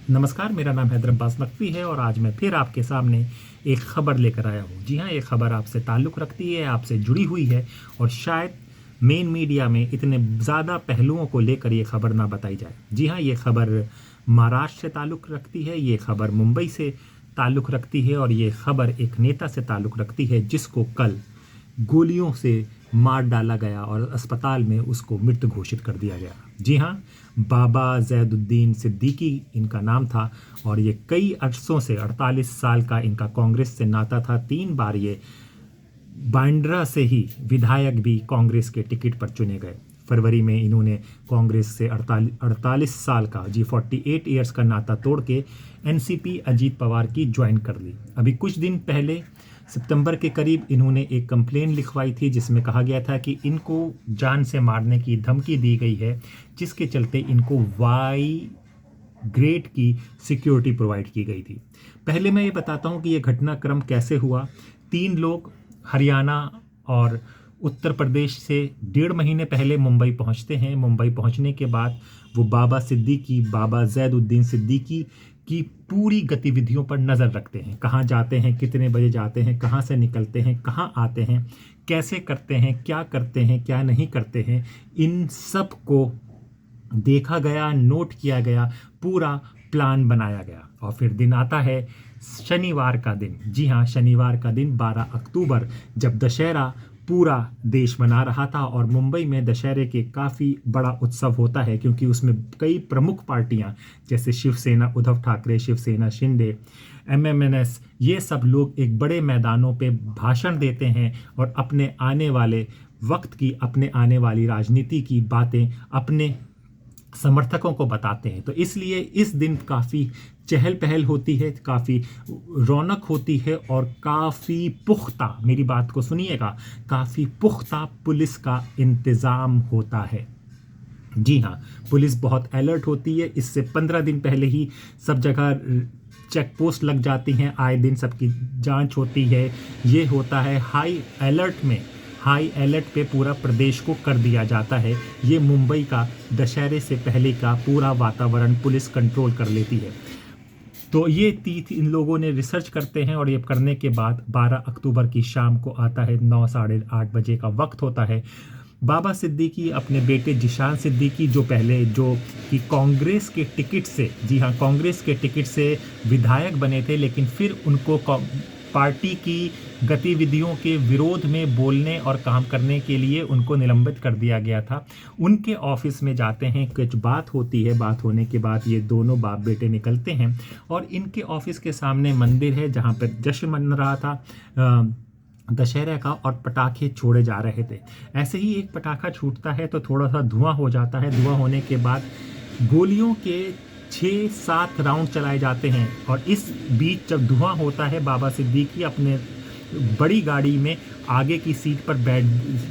नमस्कार, मेरा नाम हैदर अब्बास नकवी है और आज मैं फिर आपके सामने एक ख़बर लेकर आया हूँ। जी हाँ, ये ख़बर आपसे ताल्लुक़ रखती है, आपसे जुड़ी हुई है और शायद मेन मीडिया में इतने ज़्यादा पहलुओं को लेकर ये ख़बर ना बताई जाए। जी हाँ, ये ख़बर महाराष्ट्र से ताल्लुक़ रखती है, ये ख़बर मुंबई से ताल्लुक़ रखती है और ये ख़बर एक नेता से ताल्लुक़ रखती है जिसको कल गोलियों से मार डाला गया और अस्पताल में उसको मृत घोषित कर दिया गया। जी हाँ, बाबा ज़ैदुद्दीन सिद्दीकी इनका नाम था और ये कई अरसों से 48 साल का इनका कांग्रेस से नाता था। 3 बार ये बांद्रा से ही विधायक भी कांग्रेस के टिकट पर चुने गए। फरवरी में इन्होंने कांग्रेस से 48 साल का 48 ईयर्स का नाता तोड़ के एनसीपी अजीत पवार की ज्वाइन कर ली। अभी कुछ दिन पहले सितंबर के करीब इन्होंने एक कंप्लेन लिखवाई थी जिसमें कहा गया था कि इनको जान से मारने की धमकी दी गई है, जिसके चलते इनको वाई ग्रेड की सिक्योरिटी प्रोवाइड की गई थी। पहले मैं ये बताता हूँ कि ये घटनाक्रम कैसे हुआ। 3 लोग हरियाणा और उत्तर प्रदेश से 1.5 महीने पहले मुंबई पहुंचते हैं। मुंबई पहुंचने के बाद वो बाबा ज़ैदुद्दीन सिद्दीकी की पूरी गतिविधियों पर नज़र रखते हैं। कहाँ जाते हैं, कितने बजे जाते हैं, कहाँ से निकलते हैं, कहाँ आते हैं, कैसे करते हैं, क्या नहीं करते हैं, इन सब को देखा गया, नोट किया गया, पूरा प्लान बनाया गया। और फिर दिन आता है शनिवार का दिन। जी हाँ, शनिवार का दिन 12 अक्टूबर, जब दशहरा पूरा देश मना रहा था और मुंबई में दशहरे के काफ़ी बड़ा उत्सव होता है क्योंकि उसमें कई प्रमुख पार्टियां जैसे शिवसेना उद्धव ठाकरे, शिवसेना शिंदे, एमएमएनएस, ये सब लोग एक बड़े मैदानों पे भाषण देते हैं और अपने आने वाले वक्त की, अपने आने वाली राजनीति की बातें अपने समर्थकों को बताते हैं। तो इसलिए इस दिन काफ़ी चहल पहल होती है, काफ़ी रौनक होती है और काफ़ी पुख्ता, मेरी बात को सुनिएगा, काफ़ी पुख्ता पुलिस का इंतज़ाम होता है। जी हाँ, पुलिस बहुत अलर्ट होती है। इससे 15 दिन पहले ही सब जगह चेक पोस्ट लग जाती हैं, आए दिन सबकी जांच होती है। ये होता है हाई अलर्ट पे पूरा प्रदेश को कर दिया जाता है। ये मुंबई का दशहरे से पहले का पूरा वातावरण पुलिस कंट्रोल कर लेती है। तो ये तीथ इन लोगों ने रिसर्च करते हैं और ये करने के बाद 12 अक्टूबर की शाम को आता है, 9 साढ़े 8 बजे का वक्त होता है। बाबा सिद्दीकी अपने बेटे जिशान सिद्दीकी, जो पहले जो कि कांग्रेस के टिकट से, जी हाँ, कांग्रेस के टिकट से विधायक बने थे, लेकिन फिर उनको पार्टी की गतिविधियों के विरोध में बोलने और काम करने के लिए उनको निलंबित कर दिया गया था। उनके ऑफिस में जाते हैं, कुछ बात होती है। बात होने के बाद ये दोनों बाप बेटे निकलते हैं और इनके ऑफिस के सामने मंदिर है जहाँ पर जश्न मन रहा था दशहरा का और पटाखे छोड़े जा रहे थे। ऐसे ही एक पटाखा छूटता है तो थोड़ा सा धुआं हो जाता है। धुआं होने के बाद गोलियों के 6-7 राउंड चलाए जाते हैं और इस बीच जब धुआं होता है, बाबा सिद्दीकी अपने बड़ी गाड़ी में आगे की सीट पर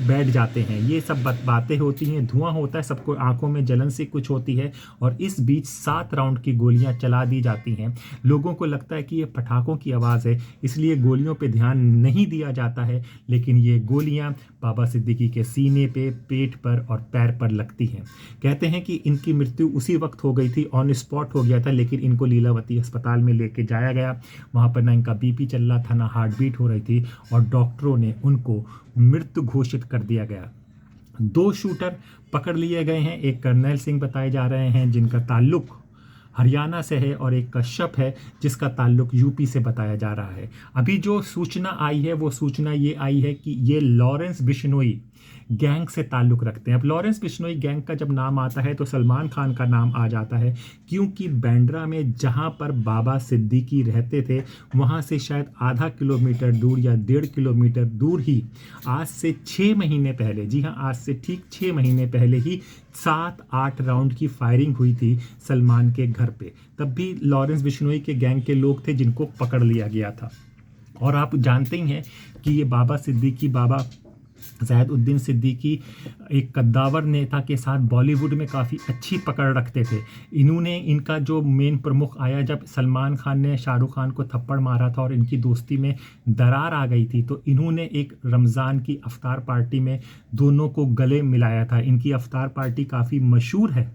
बैठ जाते हैं। ये सब बातें होती हैं, धुआं होता है, सबको आंखों में जलन सी कुछ होती है और इस बीच 7 राउंड की गोलियां चला दी जाती हैं। लोगों को लगता है कि ये पटाखों की आवाज़ है, इसलिए गोलियों पे ध्यान नहीं दिया जाता है, लेकिन ये गोलियां बाबा सिद्दीकी के सीने पे, पेट पर और पैर पर लगती हैं। कहते हैं कि इनकी मृत्यु उसी वक्त हो गई थी, ऑन स्पॉट हो गया था, लेकिन इनको लीलावती अस्पताल में लेके जाया गया। वहाँ पर ना इनका बीपी चल रहा था, ना हार्ट बीट हो रही थी और डॉक्टरों ने उनको मृत घोषित कर दिया गया। 2 शूटर पकड़ लिए गए हैं। एक कर्नल सिंह बताए जा रहे हैं जिनका ताल्लुक हरियाणा से है और एक कश्यप है जिसका ताल्लुक यूपी से बताया जा रहा है। अभी जो सूचना आई है वो सूचना ये आई है कि ये लॉरेंस बिश्नोई गैंग से ताल्लुक़ रखते हैं। अब लॉरेंस बिश्नोई गैंग का जब नाम आता है तो सलमान खान का नाम आ जाता है, क्योंकि बांद्रा में जहां पर बाबा सिद्दीकी रहते थे वहां से शायद आधा किलोमीटर दूर या 1.5 किलोमीटर दूर ही आज से 6 महीने पहले, जी हाँ, आज से ठीक 6 महीने पहले ही 7-8 राउंड की फायरिंग हुई थी सलमान के घर पे। तब भी लॉरेंस बिश्नोई के गैंग के लोग थे जिनको पकड़ लिया गया था। और आप जानते ही हैं कि ये बाबा ज़ैदुद्दीन सिद्दीकी एक कद्दावर नेता के साथ बॉलीवुड में काफ़ी अच्छी पकड़ रखते थे। इनका जो मेन प्रमुख आया जब सलमान खान ने शाहरुख खान को थप्पड़ मारा था और इनकी दोस्ती में दरार आ गई थी, तो इन्होंने एक रमज़ान की अफ्तार पार्टी में दोनों को गले मिलाया था। इनकी अफ्तार पार्टी काफ़ी मशहूर है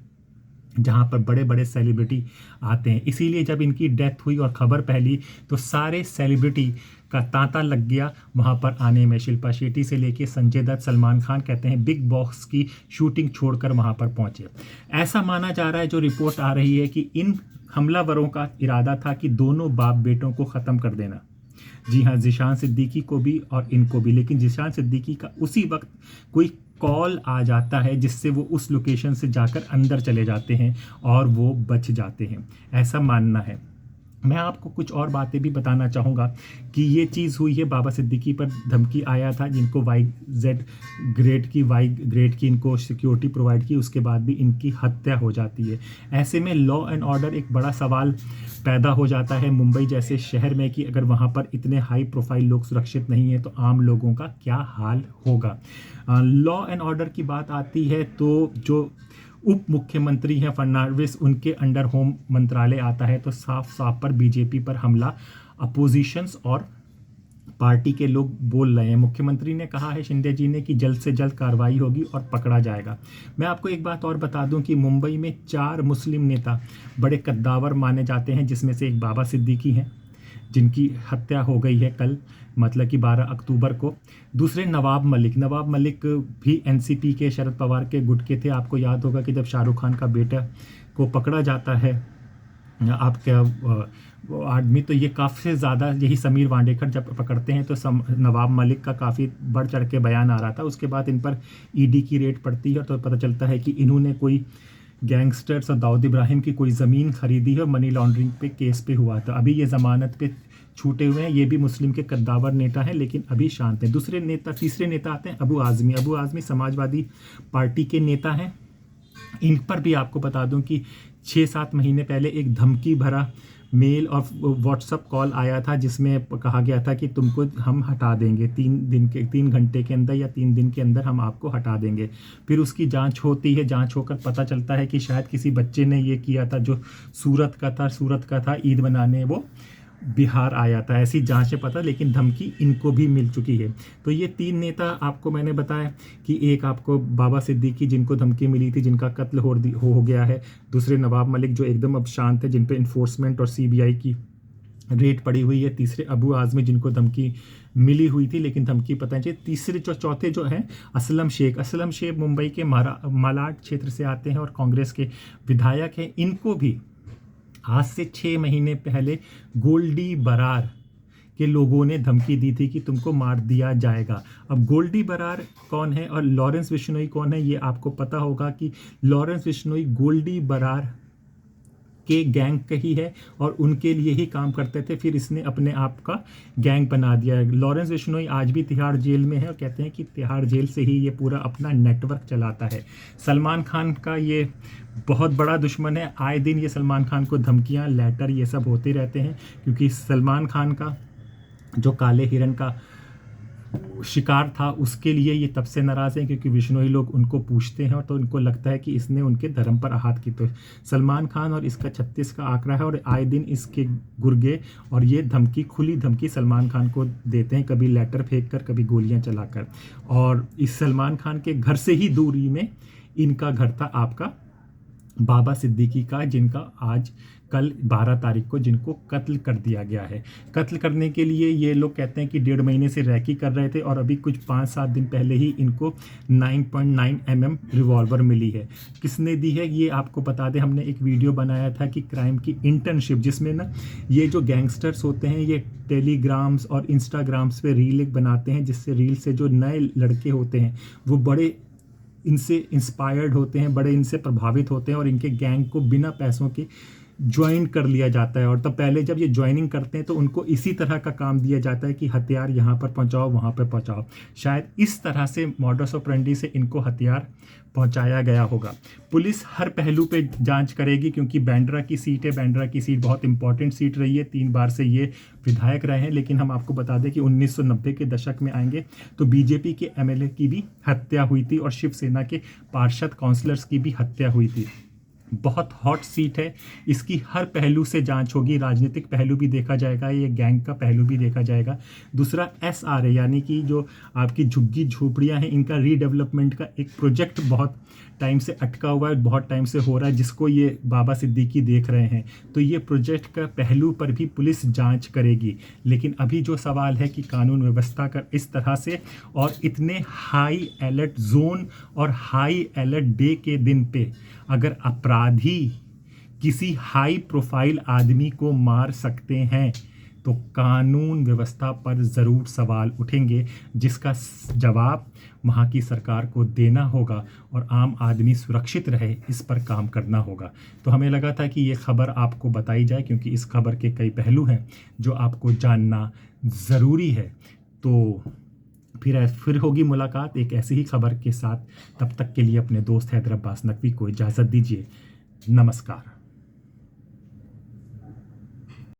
जहाँ पर बड़े बड़े सेलिब्रिटी आते हैं। इसीलिए जब इनकी डेथ हुई और ख़बर फैली तो सारे सेलिब्रिटी का तांता लग गया वहाँ पर आने में। शिल्पा शेट्टी से लेके संजय दत्त, सलमान खान कहते हैं बिग बॉस की शूटिंग छोड़कर वहाँ पर पहुँचे। ऐसा माना जा रहा है, जो रिपोर्ट आ रही है, कि इन हमलावरों का इरादा था कि दोनों बाप बेटों को ख़त्म कर देना। जी हाँ, ज़ीशान सिद्दीकी को भी और इनको भी। लेकिन ज़ीशान सिद्दीकी का उसी वक्त कोई कॉल आ जाता है जिससे वो उस लोकेशन से जाकर अंदर चले जाते हैं और वो बच जाते हैं, ऐसा मानना है। मैं आपको कुछ और बातें भी बताना चाहूँगा कि ये चीज़ हुई है। बाबा सिद्दीकी पर धमकी आया था, जिनको वाई ग्रेड की इनको सिक्योरिटी प्रोवाइड की, उसके बाद भी इनकी हत्या हो जाती है। ऐसे में लॉ एंड ऑर्डर एक बड़ा सवाल पैदा हो जाता है मुंबई जैसे शहर में, कि अगर वहाँ पर इतने हाई प्रोफाइल लोग सुरक्षित नहीं हैं तो आम लोगों का क्या हाल होगा। लॉ एंड ऑर्डर की बात आती है तो जो उप मुख्यमंत्री हैं फडणवीस, उनके अंडर होम मंत्रालय आता है, तो साफ साफ पर बीजेपी पर हमला अपोजिशंस और पार्टी के लोग बोल रहे हैं। मुख्यमंत्री ने कहा है, शिंदे जी ने, कि जल्द से जल्द कार्रवाई होगी और पकड़ा जाएगा। मैं आपको एक बात और बता दूं कि मुंबई में 4 मुस्लिम नेता बड़े कद्दावर माने जाते हैं, जिसमें से एक बाबा सिद्दीकी हैं, जिनकी हत्या हो गई है कल, मतलब कि 12 अक्टूबर को। दूसरे नवाब मलिक भी एनसीपी के, शरद पवार के गुट के थे। आपको याद होगा कि जब शाहरुख खान का बेटा को पकड़ा जाता है आपका आदमी, तो ये काफ़ी ज़्यादा, यही समीर वांडेकर जब पकड़ते हैं तो नवाब मलिक का काफ़ी बढ़ चढ़ के बयान आ रहा था। उसके बाद इन पर ईडी की रेड पड़ती है तो पता चलता है कि इन्होंने कोई गैंगस्टर्स और दाऊद इब्राहिम की कोई ज़मीन खरीदी है और मनी लॉन्ड्रिंग पे केस पे हुआ था। अभी ये ज़मानत पे छूटे हुए हैं। ये भी मुस्लिम के कद्दावर नेता हैं, लेकिन अभी शांत हैं। तीसरे नेता आते हैं अबू आज़मी समाजवादी पार्टी के नेता हैं। इन पर भी आपको बता दूं कि 6-7 महीने पहले एक धमकी भरा मेल और व्हाट्सअप कॉल आया था, जिसमें कहा गया था कि तुमको हम हटा देंगे 3 घंटे के अंदर या 3 दिन के अंदर हम आपको हटा देंगे। फिर उसकी जांच होती है, जांच होकर पता चलता है कि शायद किसी बच्चे ने ये किया था, जो सूरत का था ईद मनाने वो बिहार आया था। ऐसी जांच में पता, लेकिन धमकी इनको भी मिल चुकी है। तो ये 3 नेता आपको मैंने बताया कि एक आपको बाबा सिद्दीकी, जिनको धमकी मिली थी, जिनका कत्ल हो गया है। दूसरे नवाब मलिक, जो एकदम अब शांत है, जिन पे इन्फोर्समेंट और सीबीआई की रेड पड़ी हुई है। तीसरे अबू आज़मी, जिनको धमकी मिली हुई थी लेकिन धमकी पता नहीं चली। तीसरे चौथे जो हैं असलम शेख मुंबई के मालाड क्षेत्र से आते हैं और कांग्रेस के विधायक हैं। इनको भी आज से 6 महीने पहले गोल्डी बरार के लोगों ने धमकी दी थी कि तुमको मार दिया जाएगा। अब गोल्डी बरार कौन है और लॉरेंस बिश्नोई कौन है, ये आपको पता होगा कि लॉरेंस बिश्नोई गोल्डी बरार के गैंग का ही है और उनके लिए ही काम करते थे। फिर इसने अपने आप का गैंग बना दिया है। लॉरेंस बिश्नोई आज भी तिहाड़ जेल में है और कहते हैं कि तिहाड़ जेल से ही ये पूरा अपना नेटवर्क चलाता है। सलमान खान का ये बहुत बड़ा दुश्मन है। आए दिन ये सलमान खान को धमकियां, लेटर, ये सब होते रहते हैं, क्योंकि सलमान खान का जो काले हिरन का शिकार था उसके लिए ये तब से नाराज़ हैं क्योंकि बिश्नोई लोग उनको पूछते हैं और तो उनको लगता है कि इसने उनके धर्म पर आघात की। तो सलमान खान और इसका 36 का आंकड़ा है और आए दिन इसके गुर्गे और ये खुली धमकी सलमान खान को देते हैं, कभी लेटर फेंक कर, कभी गोलियां चलाकर। और इस सलमान खान के घर से ही दूरी में इनका घर था आपका बाबा सिद्दीकी का, जिनका आज कल 12 तारीख को जिनको कत्ल कर दिया गया है। कत्ल करने के लिए ये लोग कहते हैं कि 1.5 महीने से रैकी कर रहे थे और अभी कुछ 5-7 दिन पहले ही इनको 9.9 mm रिवॉल्वर मिली है। किसने दी है ये आपको बता दें, हमने एक वीडियो बनाया था कि क्राइम की इंटर्नशिप, जिसमें ना ये जो गैंगस्टर्स होते हैं ये टेलीग्राम्स और इंस्टाग्राम्स पे रील बनाते हैं, जिससे रील से जो नए लड़के होते हैं वो बड़े इनसे इंस्पायर्ड होते हैं, बड़े इनसे प्रभावित होते हैं और इनके गैंग को बिना पैसों के ज्वाइन कर लिया जाता है। और तब पहले जब ये ज्वाइनिंग करते हैं तो उनको इसी तरह का काम दिया जाता है कि हथियार यहाँ पर पहुँचाओ, वहाँ पर पहुँचाओ। शायद इस तरह से मॉडस ऑपरेंडी से इनको हथियार पहुँचाया गया होगा। पुलिस हर पहलू पे जांच करेगी क्योंकि बांद्रा की सीट है, बांद्रा की सीट बहुत इंपॉर्टेंट सीट रही है, 3 बार से ये विधायक रहे हैं। लेकिन हम आपको बता दें कि 1990 के दशक में आएंगे तो बीजेपी के एमएलए की भी हत्या हुई थी और शिवसेना के पार्षद काउंसलर्स की भी हत्या हुई थी। बहुत हॉट सीट है, इसकी हर पहलू से जांच होगी, राजनीतिक पहलू भी देखा जाएगा, ये गैंग का पहलू भी देखा जाएगा। दूसरा SRA यानी कि जो आपकी झुग्गी झोपड़ियां हैं, इनका रीडेवलपमेंट का एक प्रोजेक्ट बहुत टाइम से अटका हुआ है, बहुत टाइम से हो रहा है, जिसको ये बाबा सिद्दीकी देख रहे हैं। तो ये प्रोजेक्ट का पहलू पर भी पुलिस जांच करेगी। लेकिन अभी जो सवाल है कि कानून व्यवस्था का इस तरह से और इतने हाई अलर्ट जोन और हाई अलर्ट डे के दिन पे अगर अपराधी किसी हाई प्रोफाइल आदमी को मार सकते हैं तो कानून व्यवस्था पर ज़रूर सवाल उठेंगे, जिसका जवाब वहाँ की सरकार को देना होगा और आम आदमी सुरक्षित रहे, इस पर काम करना होगा। तो हमें लगा था कि ये खबर आपको बताई जाए, क्योंकि इस खबर के कई पहलू हैं जो आपको जानना ज़रूरी है। तो फिर होगी मुलाकात एक ऐसी ही खबर के साथ। तब तक के लिए अपने दोस्त हैदर अब्बास नकवी को इजाज़त दीजिए। नमस्कार।